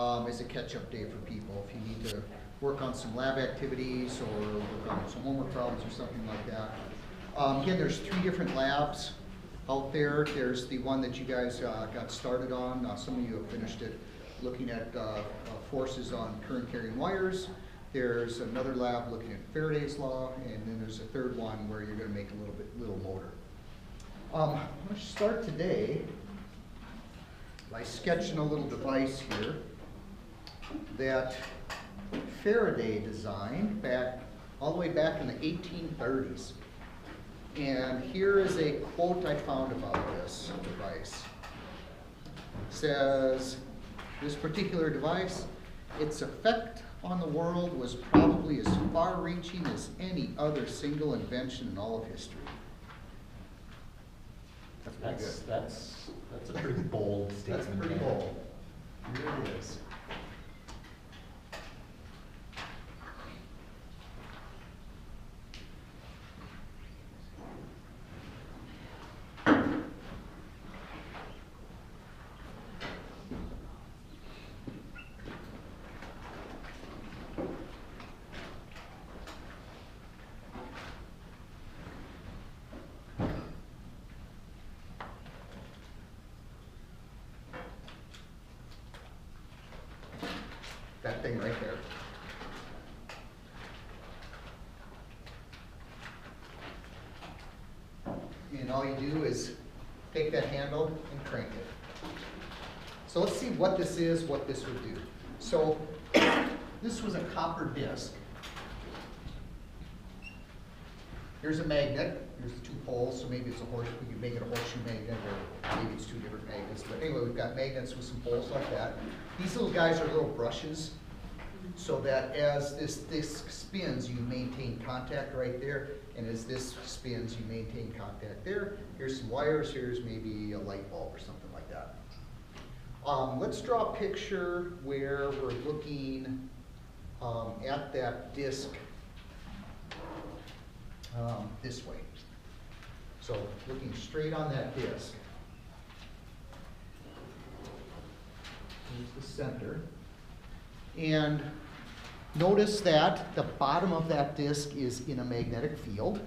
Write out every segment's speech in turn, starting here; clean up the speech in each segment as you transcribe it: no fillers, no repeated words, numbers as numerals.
Is a catch-up day for people if you need to work on some lab activities or work on some homework problems or something like that. Again, there's 3 different labs out there. There's the one that you guys got started on. Some of you have finished it, looking at forces on current carrying wires. There's another lab looking at Faraday's law, and then there's a 3rd one where you're going to make a little motor. Let's start today by sketching a little device here that Faraday designed all the way back in the 1830s. And here is a quote I found about this device. It says, this particular device, its effect on the world was probably as far-reaching as any other single invention in all of history. That's pretty good. That's a pretty bold statement. That's pretty bold. Here it is. That thing right there. And all you do is take that handle and crank it. So let's see what this is, what this would do. So this was a copper disc. Here's a magnet. Here's the 2 poles, so maybe it's a horse. We could make it a horseshoe magnet, or maybe it's 2 different magnets. But anyway, we've got magnets with some poles like that. These little guys are little brushes, so that as this disc spins, you maintain contact right there, and as this spins, you maintain contact there. Here's some wires. Here's maybe a light bulb or something like that. Let's draw a picture where we're looking at that disc this way. So looking straight on that disc. Here's the center. And notice that the bottom of that disc is in a magnetic field.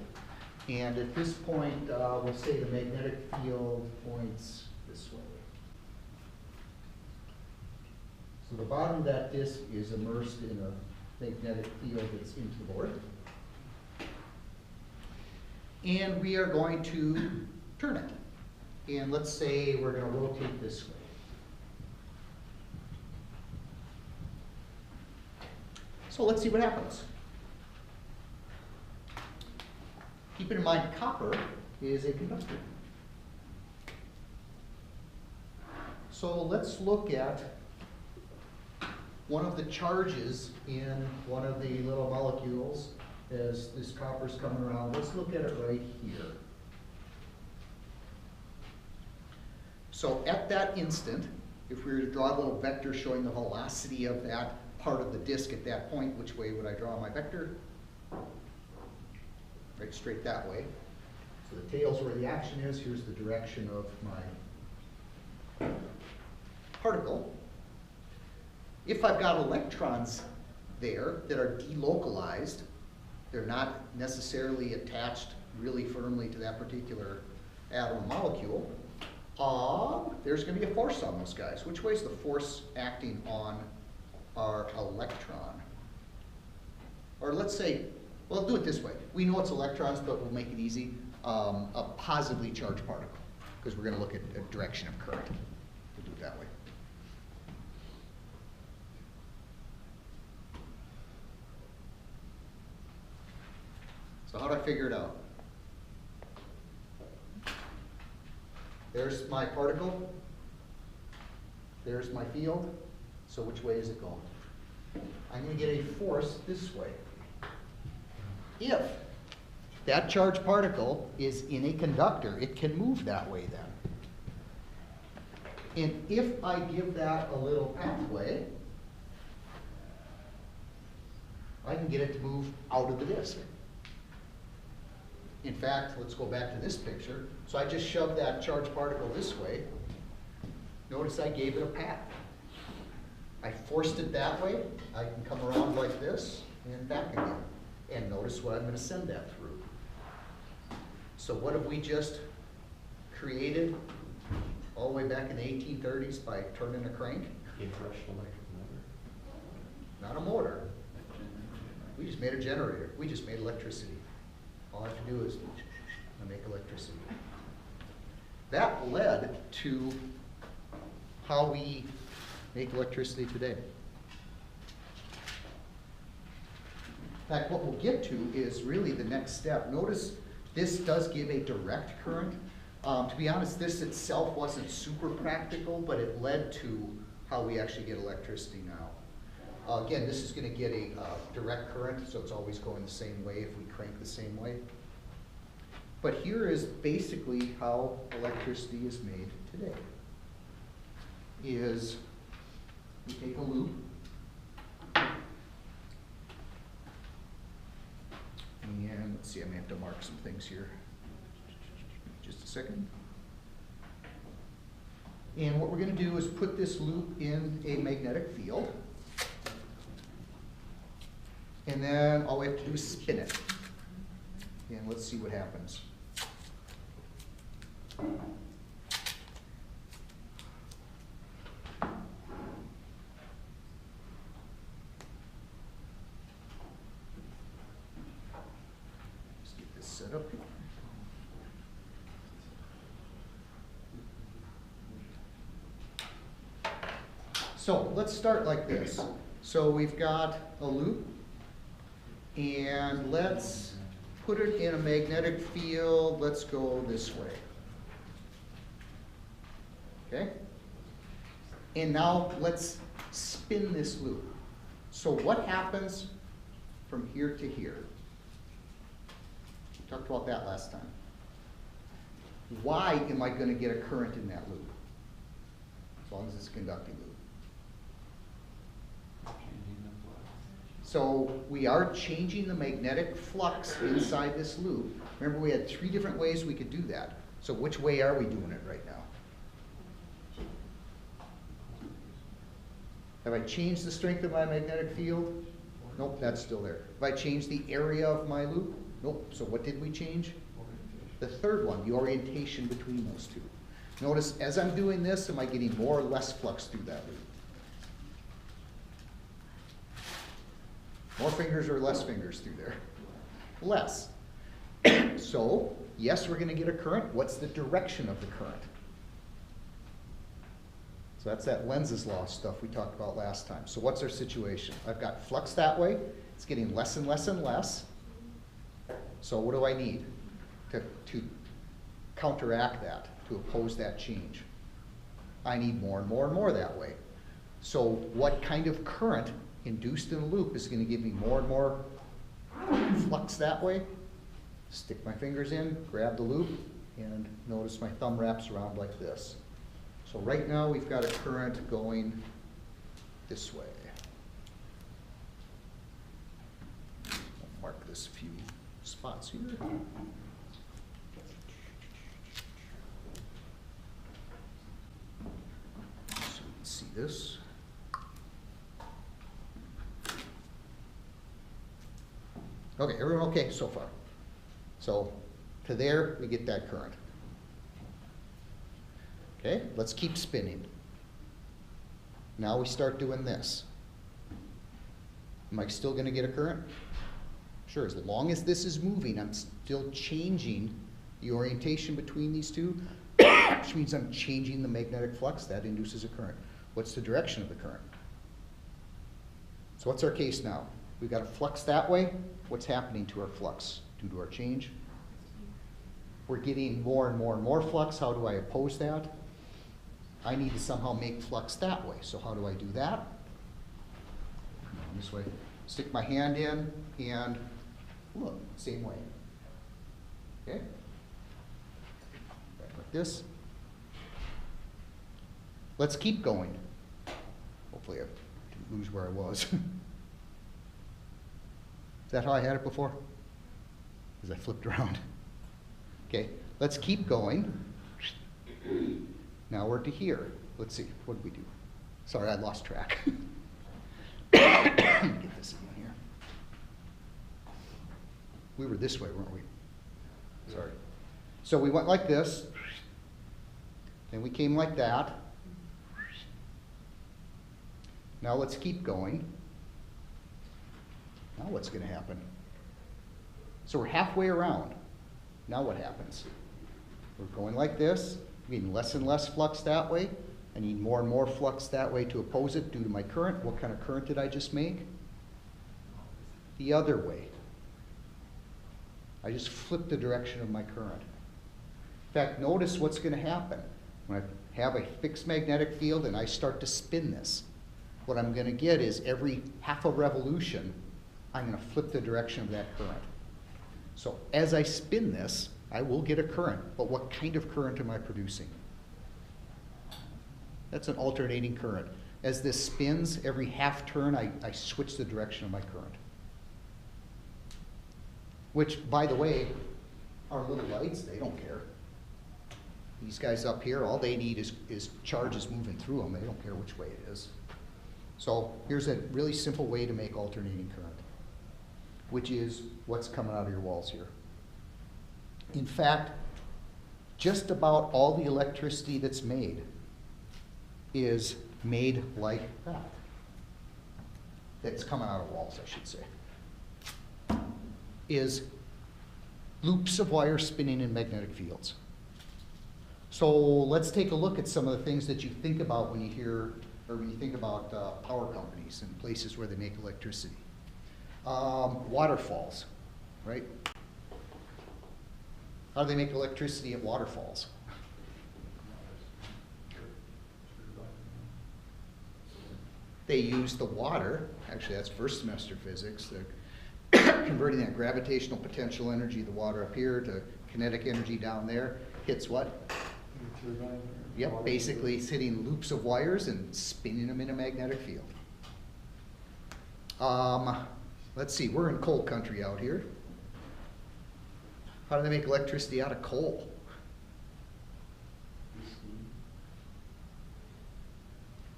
And at this point, we'll say the magnetic field points this way. So the bottom of that disc is immersed in a magnetic field that's into the board. And we are going to turn it. And let's say we're going to rotate this way. So let's see what happens. Keeping in mind, copper is a conductor. So let's look at one of the charges in one of the little molecules as this copper's coming around. Let's look at it right here. So at that instant, if we were to draw a little vector showing the velocity of that part of the disk at that point, which way would I draw my vector? Right straight that way. So the tail's where the action is. Here's the direction of my particle. If I've got electrons there that are delocalized, they're not necessarily attached really firmly to that particular atom or molecule, there's going to be a force on those guys. Which way is the force acting on our electron? Or let's say, well, do it this way. We know it's electrons, but we'll make it easy. A positively charged particle, because we're going to look at a direction of current. We'll do it that way. So how do I figure it out? There's my particle. There's my field. So which way is it going? I'm going to get a force this way. If that charged particle is in a conductor, it can move that way then. And if I give that a little pathway, I can get it to move out of the disk. In fact, let's go back to this picture. So I just shoved that charged particle this way. Notice I gave it a path. I forced it that way, I can come around like this and back again. And notice what I'm gonna send that through. So what have we just created all the way back in the 1830s by turning a crank? Inrush electric motor. Not a motor. We just made a generator. We just made electricity. All I have to do is make electricity. That led to how we make electricity today. In fact, what we'll get to is really the next step. Notice this does give a direct current. To be honest, this itself wasn't super practical, but it led to how we actually get electricity now. Again, this is going to get a direct current, so it's always going the same way if we crank the same way. But here is basically how electricity is made today. Is we take a loop, and let's see, I may have to mark some things here. Just a second. And what we're going to do is put this loop in a magnetic field. And then all we have to do is spin it. And let's see what happens. Let's get this set up here. So let's start like this. So we've got a loop, and let's put it in a magnetic field. Let's go this way. Okay? And now let's spin this loop. So what happens from here to here? We talked about that last time. Why am I going to get a current in that loop? As long as it's a conducting loop. So we are changing the magnetic flux inside this loop. Remember, we had 3 different ways we could do that. So which way are we doing it right now? Have I changed the strength of my magnetic field? Nope, that's still there. Have I changed the area of my loop? Nope. So what did we change? The third one, the orientation between those two. Notice, as I'm doing this, am I getting more or less flux through that loop? More fingers or less fingers through there? Less. So, yes, we're going to get a current. What's the direction of the current? So that's that Lenz's law stuff we talked about last time. So what's our situation? I've got flux that way. It's getting less and less and less. So what do I need to counteract that, to oppose that change? I need more and more and more that way. So what kind of current induced in a loop is going to give me more and more flux that way? Stick my fingers in, grab the loop, and notice my thumb wraps around like this. So right now we've got a current going this way. I'll mark this few spots here. So we can see this. Okay, everyone okay so far? So to there, we get that current. Okay, let's keep spinning. Now we start doing this. Am I still going to get a current? Sure, as long as this is moving, I'm still changing the orientation between these two, which means I'm changing the magnetic flux. That induces a current. What's the direction of the current? So what's our case now? We've got a flux that way. What's happening to our flux due to our change? We're getting more and more and more flux. How do I oppose that? I need to somehow make flux that way. So how do I do that? Come on, this way. Stick my hand in and look, same way. Okay? Back like this. Let's keep going. Hopefully I didn't lose where I was. Is that how I had it before? Because I flipped around. Okay, let's keep going. Now we're to here. Let's see, what did we do? Sorry, I lost track. this way, weren't we? Sorry. So we went like this, then we came like that. Now let's keep going. Now what's going to happen? So we're halfway around. Now what happens? We're going like this, getting less and less flux that way. I need more and more flux that way to oppose it due to my current. What kind of current did I just make? The other way. I just flipped the direction of my current. In fact, notice what's going to happen. When I have a fixed magnetic field and I start to spin this, what I'm going to get is every half a revolution, I'm going to flip the direction of that current. So as I spin this, I will get a current, but what kind of current am I producing? That's an alternating current. As this spins, every half turn, I switch the direction of my current. Which, by the way, our little lights, they don't care. These guys up here, all they need is charges moving through them. They don't care which way it is. So here's a really simple way to make alternating current, which is what's coming out of your walls here. In fact, just about all the electricity that's made is made like that. That's coming out of walls, I should say. Is loops of wire spinning in magnetic fields. So let's take a look at some of the things that you think about when you hear, or when you think about power companies and places where they make electricity. Waterfalls, right? How do they make electricity at waterfalls? They use the water, actually that's first semester physics, they're converting that gravitational potential energy of the water up here to kinetic energy down there, hits what? Yep, basically it's hitting loops of wires and spinning them in a magnetic field. Let's see, we're in coal country out here. How do they make electricity out of coal?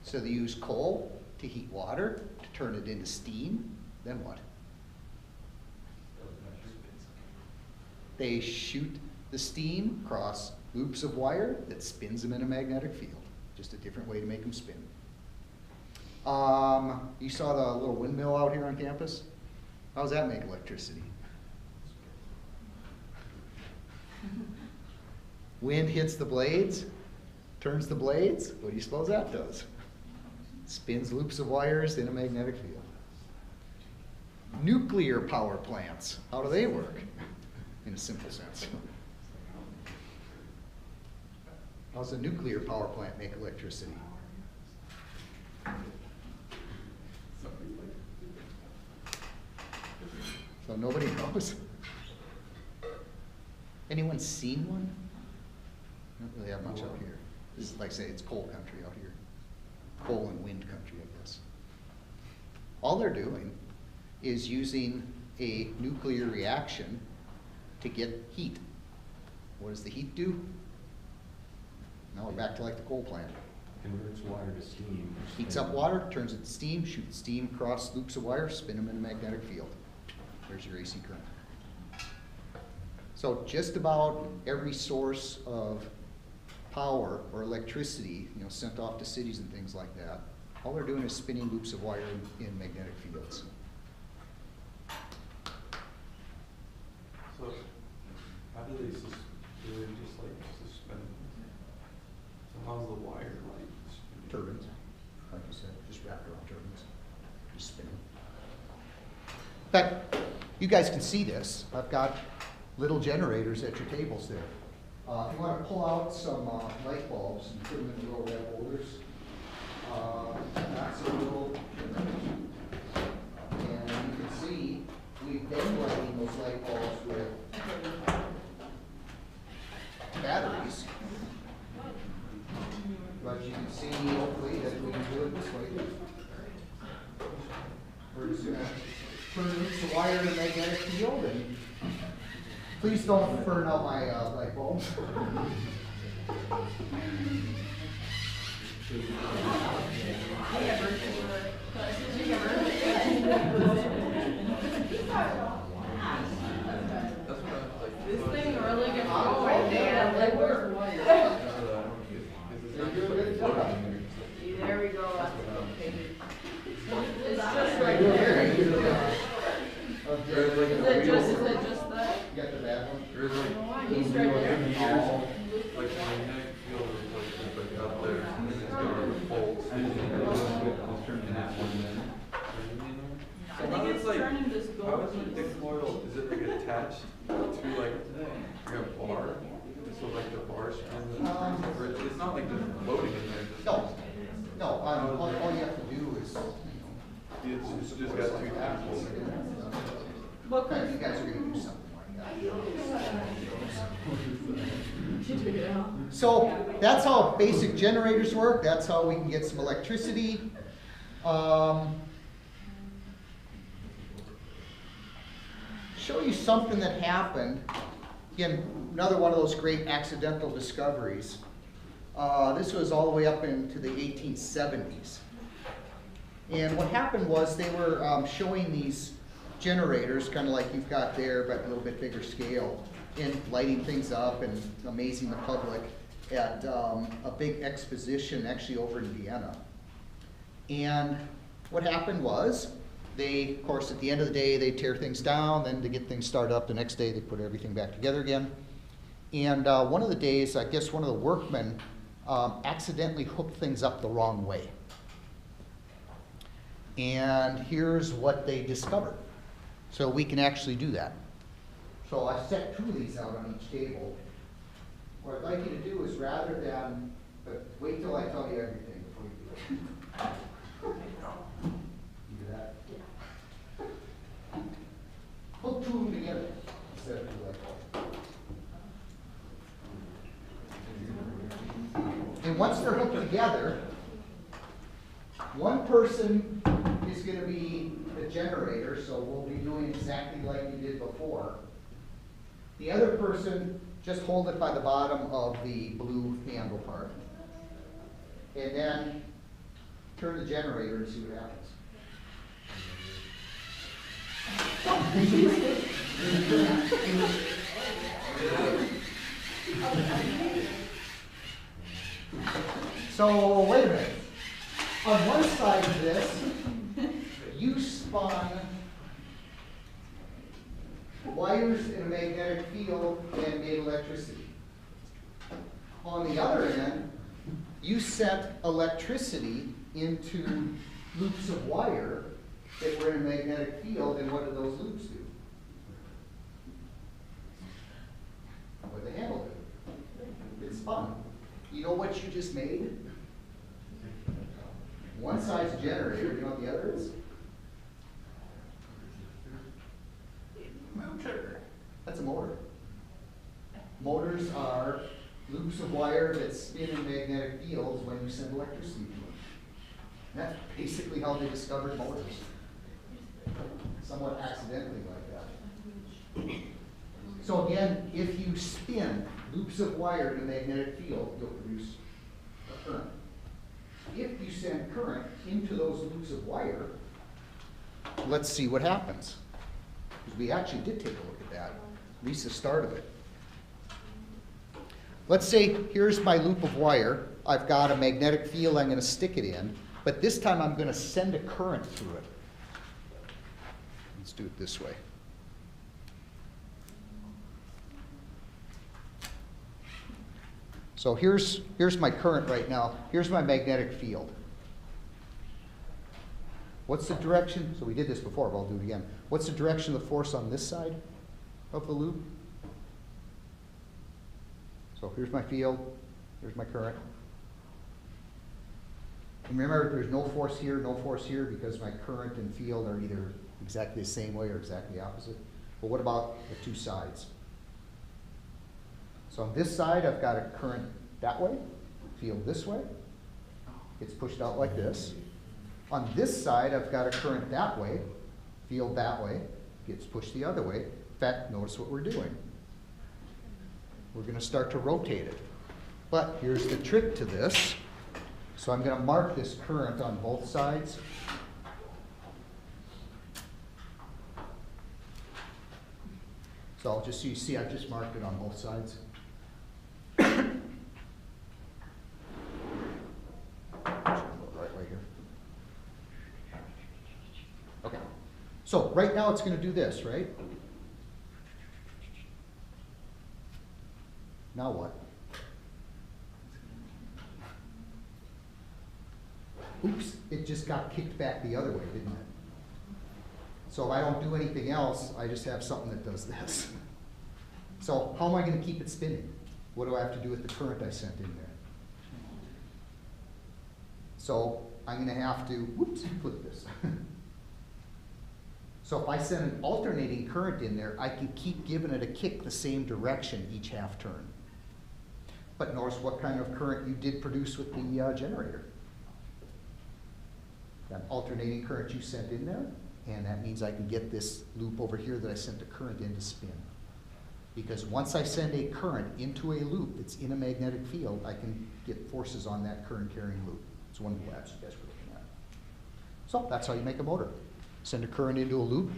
So they use coal to heat water, to turn it into steam, then what? They shoot the steam across loops of wire that spins them in a magnetic field. Just a different way to make them spin. You saw the little windmill out here on campus? How does that make electricity? Wind hits the blades, turns the blades. What do you suppose that does? Spins loops of wires in a magnetic field. Nuclear power plants, how do they work? In a simple sense. How does a nuclear power plant make electricity? So nobody knows? Anyone seen one? Don't really have much out here. This is, like I say, it's coal country out here. Coal and wind country, I guess. All they're doing is using a nuclear reaction to get heat. What does the heat do? Now we're back to like the coal plant. Converts water to steam. Heats up water, turns it to steam, shoots steam across loops of wire, spin them in a magnetic field. There's your AC current. So just about every source of power or electricity, sent off to cities and things like that, all they're doing is spinning loops of wire in magnetic fields. So how do they just like suspend? So how's the wire like? Turbines, like you said, just wrapped around turbines, just spinning. In fact, you guys can see this. I've got little generators at your tables there. If you want to pull out some light bulbs and put them in little red holders, that's a little generators. And you can see we've been lighting those light bulbs with batteries. But you can see, hopefully, that we can do it this way. We're just going to produce the wire in a magnetic field, and please don't burn out my light bulbs. attached to like a bar? So like the bar spins, or it's not like just floating in there, just. No, all you have to do is, It's just got two taps. what kind of, you guys are gonna do something like that. So that's how basic generators work. That's how we can get some electricity. Show you something that happened. Again, another one of those great accidental discoveries. This was all the way up into the 1870s. And what happened was they were showing these generators, kind of like you've got there, but a little bit bigger scale, and lighting things up and amazing the public at a big exposition actually over in Vienna. And what happened was, they, of course, at the end of the day, they tear things down, then to get things started up the next day, they put everything back together again. And one of the days, I guess one of the workmen accidentally hooked things up the wrong way. And here's what they discovered. So we can actually do that. So I set 2 of these out on each table. What I'd like you to do is rather than, but wait till I tell you everything before you do it. You do that? Hook 2 of them together instead of 2 like that. And once they're hooked together, one person is going to be the generator, so we'll be doing exactly like you did before. The other person, just hold it by the bottom of the blue handle part. And then turn the generator and see what happens. So, wait a minute. On one side of this, you spun wires in a magnetic field and made electricity. On the other end, you sent electricity into loops of wire that were in a magnetic field, and what did those loops do? What did the handle do? It spun. You know what you just made? One side's a generator, you know what the other is? Motor. That's a motor. Motors are loops of wire that spin in magnetic fields when you send electricity to them. And that's basically how they discovered motors. Somewhat accidentally like that. So again, if you spin loops of wire in a magnetic field, you'll produce a current. If you send current into those loops of wire, let's see what happens. Because we actually did take a look at that, at least the start of it. Let's say here's my loop of wire. I've got a magnetic field I'm going to stick it in, but this time I'm going to send a current through it. Let's do it this way. So here's my current right now. Here's my magnetic field. What's the direction? So we did this before, but I'll do it again. What's the direction of the force on this side of the loop? So here's my field. Here's my current. And remember, there's no force here, no force here, because my current and field are either exactly the same way or exactly opposite. But what about the 2 sides? So on this side, I've got a current that way, field this way. It's pushed out like this. On this side, I've got a current that way, field that way, gets pushed the other way. In fact, notice what we're doing. We're going to start to rotate it. But here's the trick to this. So I'm going to mark this current on both sides. So just so you see, I've just marked it on both sides. Right way here. Okay. So right now it's going to do this, right? Now what? Oops, it just got kicked back the other way, didn't it? So if I don't do anything else, I just have something that does this. So how am I gonna keep it spinning? What do I have to do with the current I sent in there? So I'm gonna have to, whoops, flip this. So if I send an alternating current in there, I can keep giving it a kick the same direction each half turn. But notice what kind of current you did produce with the generator. That alternating current you sent in there, and that means I can get this loop over here that I sent the current in to spin. Because once I send a current into a loop that's in a magnetic field, I can get forces on that current carrying loop. It's one of the labs you guys were looking at. So that's how you make a motor. Send a current into a loop,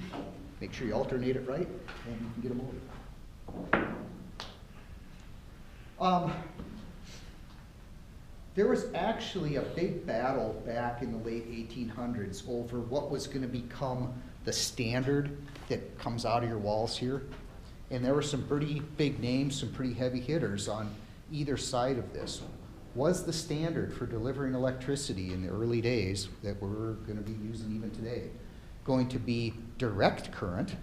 make sure you alternate it right, and you can get a motor. There was actually a big battle back in the late 1800s over what was going to become the standard that comes out of your walls here. And there were some pretty big names, some pretty heavy hitters on either side of this. Was the standard for delivering electricity in the early days that we're going to be using even today going to be direct current,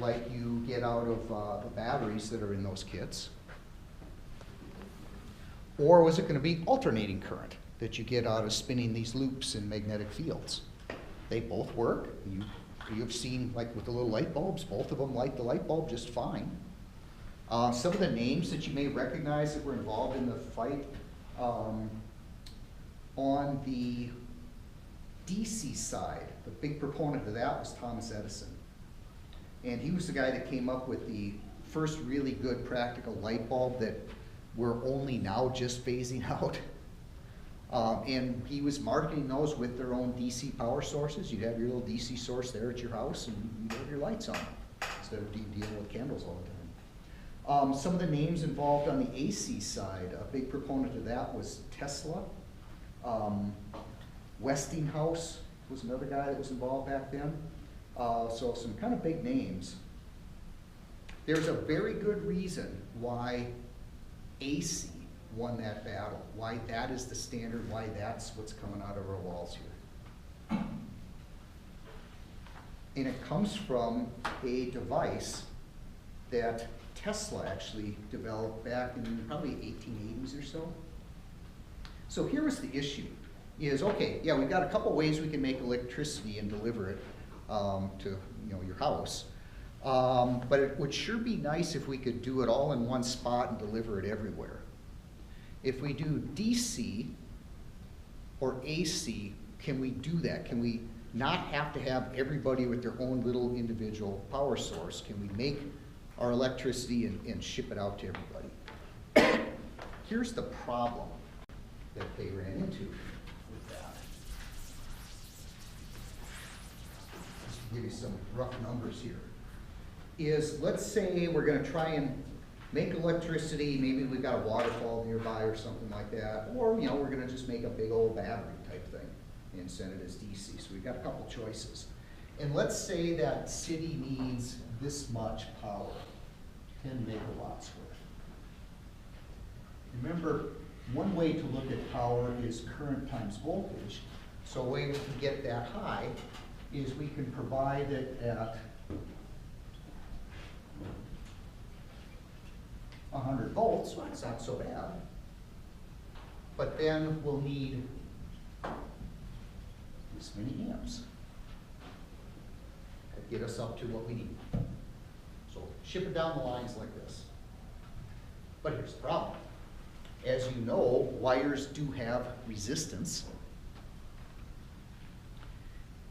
like you get out of the batteries that are in those kits? Or was it going to be alternating current that you get out of spinning these loops in magnetic fields? They both work. You've seen, like with the little light bulbs, both of them light the light bulb just fine. Some of the names that you may recognize that were involved in the fight, on the DC side, the big proponent of that was Thomas Edison. And he was the guy that came up with the first really good practical light bulb that we're only now just phasing out. And he was marketing those with their own DC power sources. You'd have your little DC source there at your house and you'd have your lights on instead of dealing with candles all the time. Some of the names involved on the AC side, a big proponent of that was Tesla. Westinghouse was another guy that was involved back then. So some kind of big names. There's a very good reason why AC won that battle, why that is the standard, why that's what's coming out of our walls here. And it comes from a device that Tesla actually developed back in probably 1880s or so. So here was the issue, is okay, yeah, we've got a couple ways we can make electricity and deliver it to your house. But it would sure be nice if we could do it all in one spot and deliver it everywhere. If we do DC or AC, can we do that? Can we not have to have everybody with their own little individual power source? Can we make our electricity and ship it out to everybody? Here's the problem that they ran into with that. Just to give you some rough numbers here. Is let's say we're going to try and make electricity, maybe we've got a waterfall nearby or something like that, or we're going to just make a big old battery type thing and send it as DC. So we've got a couple choices. And let's say that city needs this much power, 10 megawatts worth. Remember, one way to look at power is current times voltage. So a way we can get that high is we can provide it at 100 volts, well, it's not so bad. But then we'll need this many amps to get us up to what we need. So ship it down the lines like this. But here's the problem. As you know, wires do have resistance,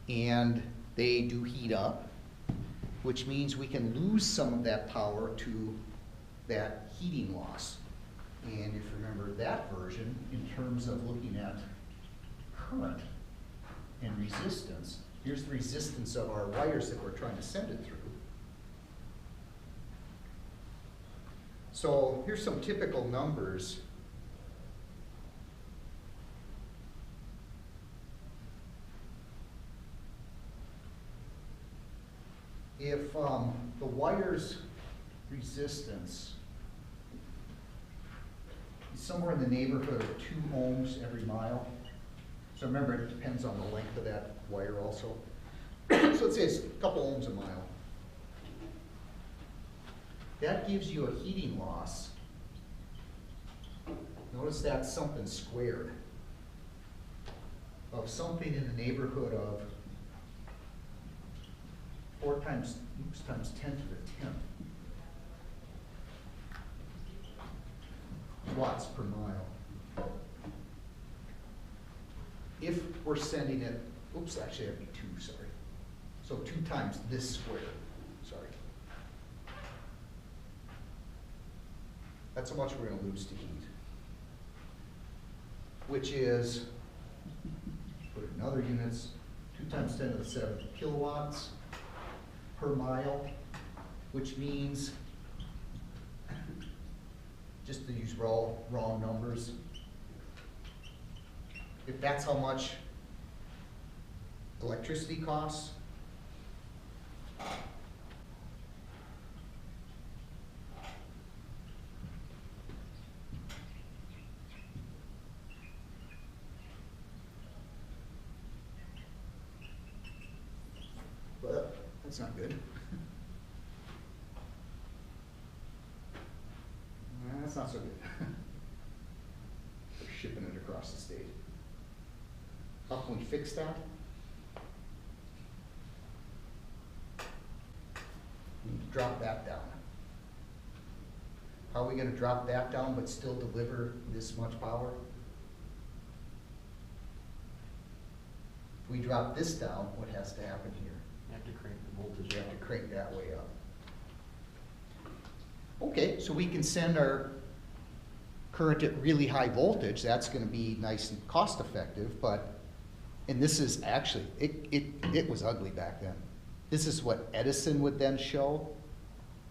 and they do heat up, which means we can lose some of that power to that heating loss. And if you remember that version, in terms of looking at current and resistance, here's the resistance of our wires that we're trying to send it through. So here's some typical numbers. If the wire's resistance is somewhere in the neighborhood of 2 ohms every mile. So remember, it depends on the length of that wire also. So let's say it's a couple ohms a mile. That gives you a heating loss. Notice that's something squared of something in the neighborhood of 4 times 10 to the 10th watts per mile. If we're sending it, oops, actually that'd be 2, sorry. So 2 times this squared, sorry. That's how much we're gonna lose to heat. Which is, put it in other units, 2 times 10 to the 7th kilowatts per mile, which means, just to use raw numbers, if that's how much electricity costs, but that's not good. That's not so good. We're shipping it across the state. How can we fix that? We need to drop that down. How are we going to drop that down but still deliver this much power? If we drop this down, what has to happen here? You have to crank the voltage You have to up. crank that way up. Okay, so we can send our current at really high voltage. That's going to be nice and cost effective, but, and this is actually, it was ugly back then. This is what Edison would then show,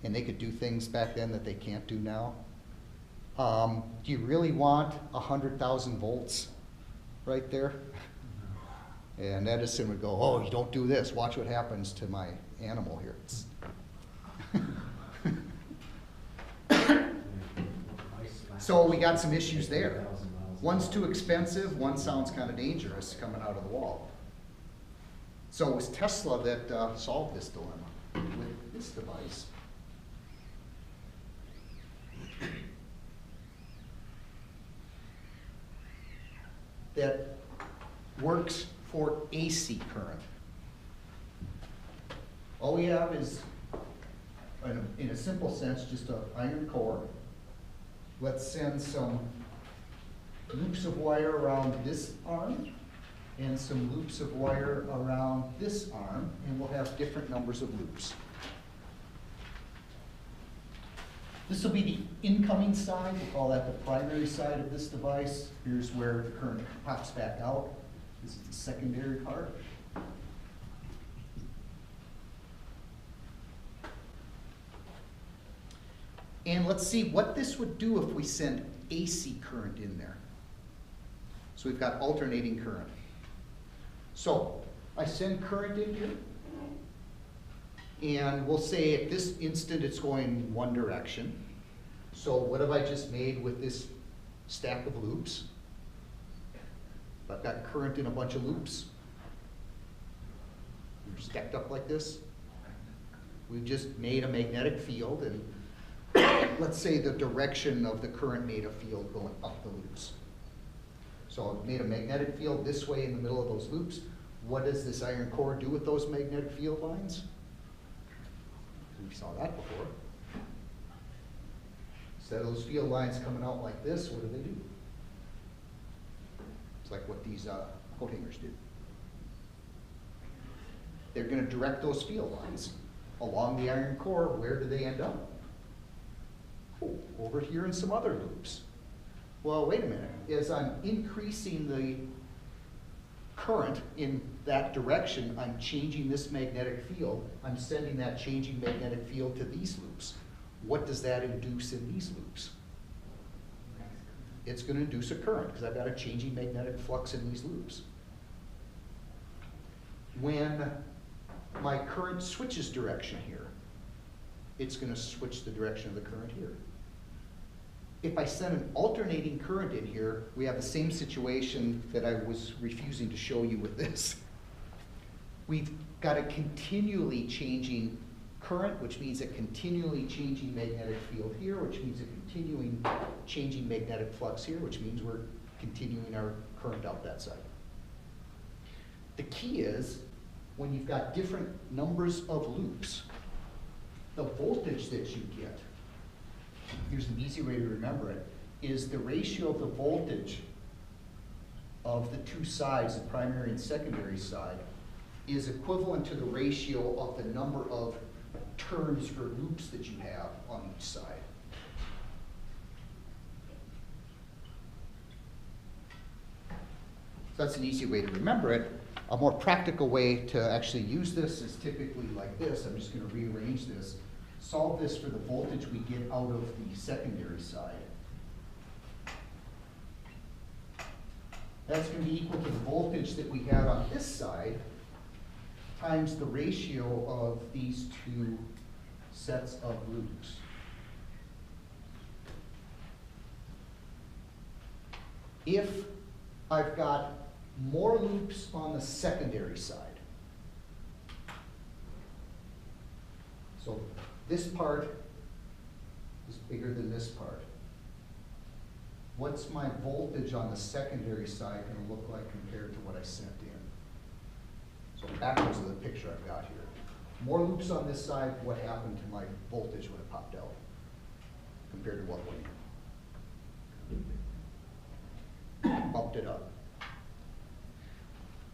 and they could do things back then that they can't do now. Do you really want 100,000 volts right there? And Edison would go, oh, you don't do this. Watch what happens to my animal here. So we got some issues there. One's too expensive, one sounds kind of dangerous coming out of the wall. So it was Tesla that solved this dilemma with this device. That works for AC current. All we have is, in a simple sense, just an iron core. Let's send some loops of wire around this arm and some loops of wire around this arm, and we'll have different numbers of loops. This will be the incoming side. We'll call that the primary side of this device. Here's where the current pops back out. This is the secondary part. And let's see what this would do if we send AC current in there. So we've got alternating current. So I send current in here, and we'll say at this instant it's going one direction. So what have I just made with this stack of loops? I've got current in a bunch of loops. They're stacked up like this. We've just made a magnetic field, and let's say the direction of the current made a field going up the loops. So I've made a magnetic field this way in the middle of those loops. What does this iron core do with those magnetic field lines? We saw that before. Instead of those field lines coming out like this, what do? It's like what these coat hangers do. They're going to direct those field lines along the iron core. Where do they end up? Oh, over here in some other loops. Well, wait a minute. As I'm increasing the current in that direction, I'm changing this magnetic field. I'm sending that changing magnetic field to these loops. What does that induce in these loops? It's going to induce a current because I've got a changing magnetic flux in these loops. When my current switches direction here, it's going to switch the direction of the current here. If I send an alternating current in here, we have the same situation that I was refusing to show you with this. we've got a continually changing current, which means a continually changing magnetic field here, which means a continuing changing magnetic flux here, which means we're continuing our current out that side. The key is, when you've got different numbers of loops, the voltage that you get, here's an easy way to remember it, is the ratio of the voltage of the two sides, the primary and secondary side, is equivalent to the ratio of the number of turns or loops that you have on each side. So that's an easy way to remember it. A more practical way to actually use this is typically like this. I'm just going to rearrange this. Solve this for the voltage we get out of the secondary side. That's going to be equal to the voltage that we had on this side times the ratio of these two sets of loops. If I've got more loops on the secondary side, so this part is bigger than this part, what's my voltage on the secondary side going to look like compared to what I sent in? So backwards of the picture I've got here. More loops on this side, what happened to my voltage when it popped out compared to what went in? Bumped it up.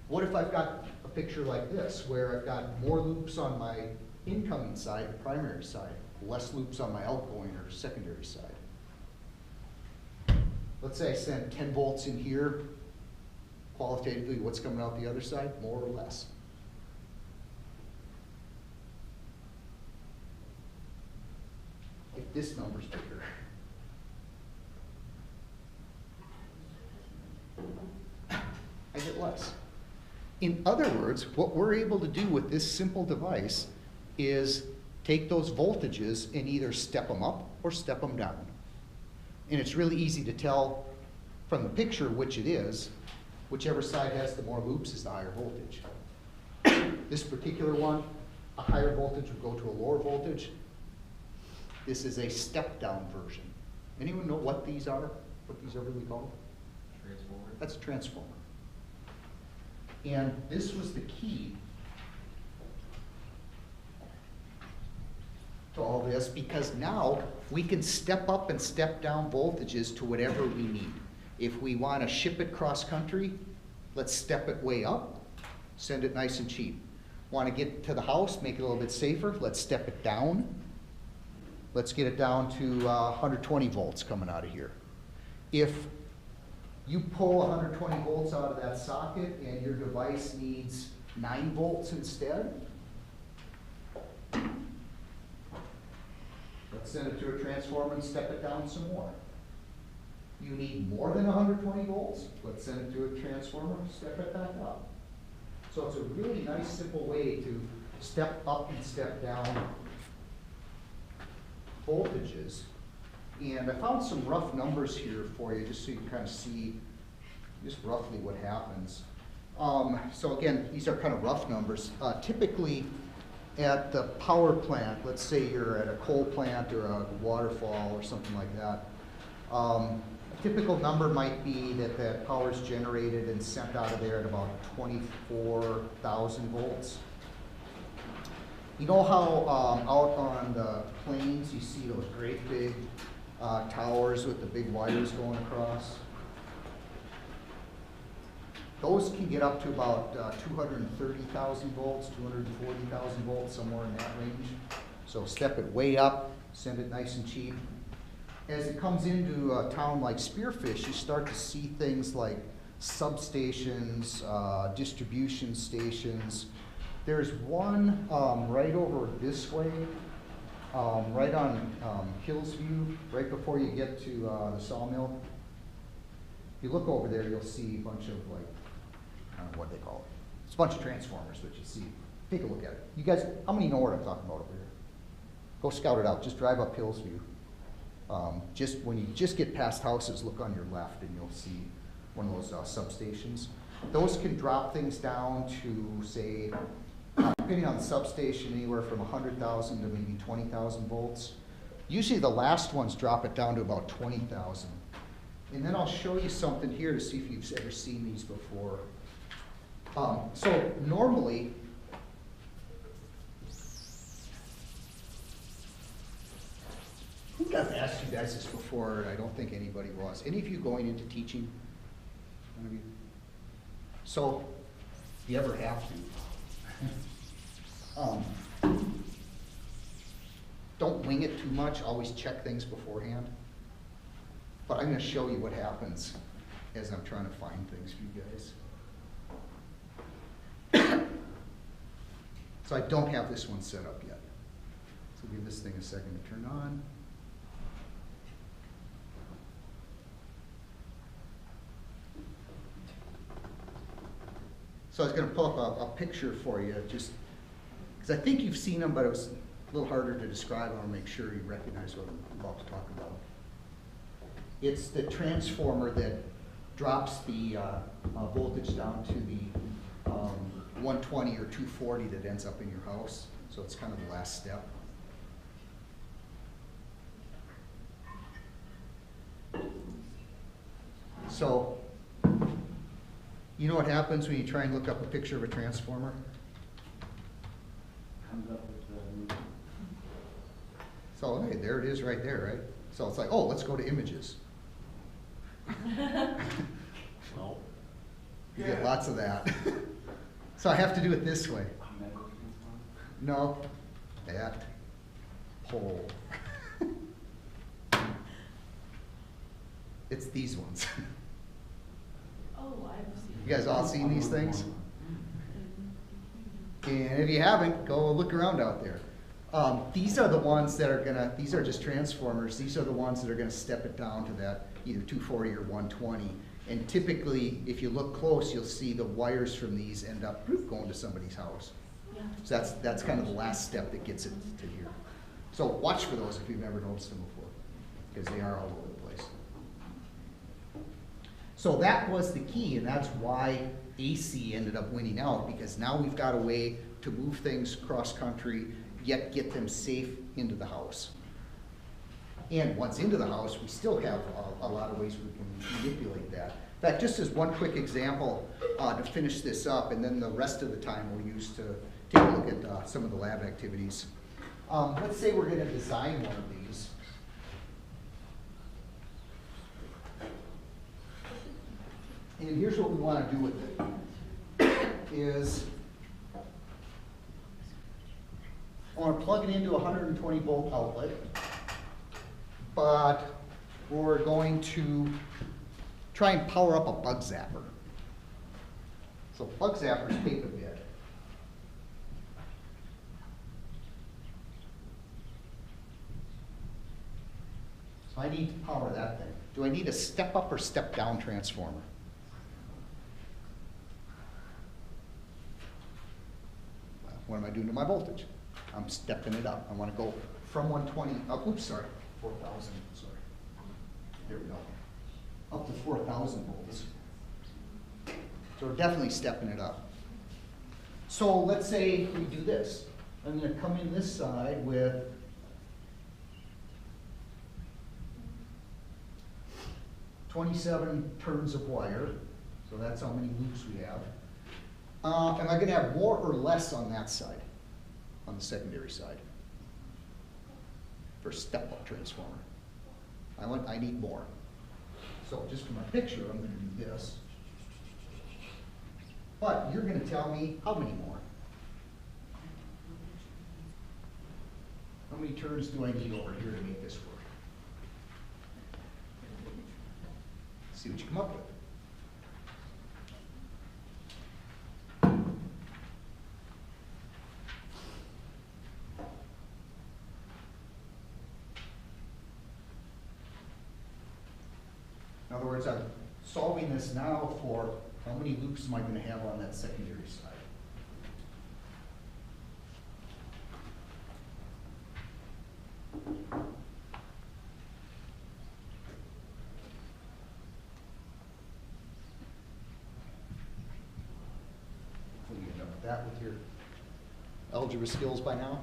What if I've got a picture like this, where I've got more loops on my incoming side, primary side, less loops on my outgoing or secondary side? Let's say I send 10 volts in here. Qualitatively, what's coming out the other side? More or less? If this number's bigger. I get less. In other words, what we're able to do with this simple device is take those voltages and either step them up or step them down. And it's really easy to tell from the picture which it is. Whichever side has the more loops is the higher voltage. This particular one, a higher voltage would go to a lower voltage. This is a step-down version. Anyone know what these are? What these are really called? Transformer. That's a transformer. And this was the key to all this, because now we can step up and step down voltages to whatever we need. If we want to ship it cross-country, let's step it way up, send it nice and cheap. Want to get to the house, make it a little bit safer, let's step it down. Let's get it down to 120 volts coming out of here. If you pull 120 volts out of that socket and your device needs 9 volts instead, let's send it to a transformer and step it down some more. You need more than 120 volts, let's send it to a transformer, step it back up. So it's a really nice, simple way to step up and step down voltages. And I found some rough numbers here for you, just so you can kind of see just roughly what happens. So again, these are kind of rough numbers. Typically at the power plant, let's say you're at a coal plant or a waterfall or something like that, a typical number might be that power is generated and sent out of there at about 24,000 volts. You know how out on the plains you see those great big towers with the big wires going across? Those can get up to about 230,000 volts, 240,000 volts, somewhere in that range. So step it way up, send it nice and cheap. As it comes into a town like Spearfish, you start to see things like substations, distribution stations. There's one right over this way, right on Hillsview, right before you get to the sawmill. If you look over there, you'll see a bunch of, like, I don't know what they call it. It's a bunch of transformers that you see. Take a look at it. You guys, how many know what I'm talking about over here? Go scout it out. Just drive up Hillsview. Just when you just get past houses, look on your left and you'll see one of those substations. Those can drop things down to, say, depending on the substation, anywhere from 100,000 to maybe 20,000 volts. Usually the last ones drop it down to about 20,000. And then I'll show you something here to see if you've ever seen these before. So normally, I think I've asked you guys this before, and I don't think anybody was. Any of you going into teaching? None of you? So, if you ever have to, don't wing it too much, always check things beforehand. But I'm gonna show you what happens as I'm trying to find things for you guys. So I don't have this one set up yet. So give this thing a second to turn on. So I was gonna pull up a picture for you, just, because I think you've seen them, but it was a little harder to describe. I wanna make sure you recognize what I'm about to talk about. It's the transformer that drops the voltage down to the 120 or 240 that ends up in your house. So it's kind of the last step. So, you know what happens when you try and look up a picture of a transformer? Comes up with the. So, hey, there it is right there, right? So it's like, oh, let's go to images. Well, You get lots of that. So I have to do it this way. No, that pole. It's these ones. Oh, I've seen. You guys all seen these things? And if you haven't, go look around out there. These are the ones that are gonna, these are just transformers. These are the ones that are gonna step it down to that either 240 or 120. And typically, if you look close, you'll see the wires from these end up going to somebody's house. Yeah. So that's kind of the last step that gets it to here. So watch for those if you've never noticed them before, because they are all over the place. So that was the key, and that's why AC ended up winning out, because now we've got a way to move things cross-country, yet get them safe into the house. And once into the house, we still have a lot of ways we can manipulate that. In fact, just as one quick example to finish this up, and then the rest of the time we'll use to take a look at some of the lab activities. Let's say we're going to design one of these. And here's what we want to do with it, is I want to plug it into a 120 volt outlet, but we're going to try and power up a bug zapper. So bug zappers take a bit. So I need to power that thing. Do I need a step up or step down transformer? What am I doing to my voltage? I'm stepping it up. I want to go from 120 up, oops, sorry, 4,000, sorry. There we go. Up to 4,000 volts. So we're definitely stepping it up. So let's say we do this. I'm going to come in this side with (27) turns of wire. So that's how many loops we have. Am I going to have more or less on that side, on the secondary side, for step-up transformer? I need more. So just for my picture, I'm going to do this. But you're going to tell me how many more. How many turns do I need over here to make this work? See what you come up with. In other words, I'm solving this now for how many loops am I going to have on that secondary side. Hopefully you end up with that with your algebra skills by now?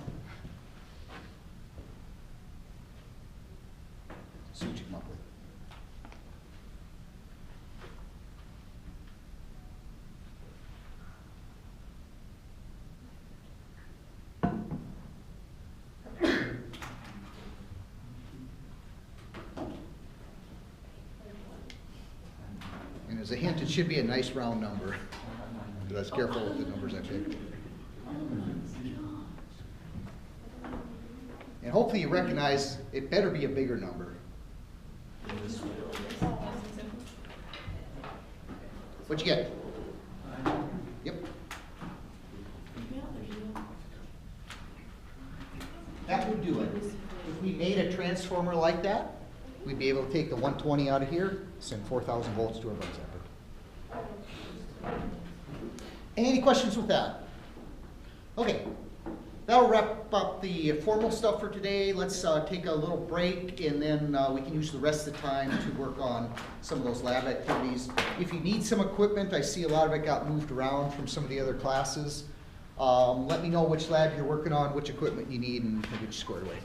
See what you come up with. And as a hint, it should be a nice round number. But I was careful with the numbers I picked. And hopefully you recognize it better be a bigger number. What'd you get? Yep. That would do it. If we made a transformer like that, we'd be able to take the 120 out of here, send 4,000 volts to our bus output. Any questions with that? Okay, that'll wrap up the formal stuff for today. Let's take a little break, and then we can use the rest of the time to work on some of those lab activities. If you need some equipment, I see a lot of it got moved around from some of the other classes. Let me know which lab you're working on, which equipment you need, and we'll get you squared away.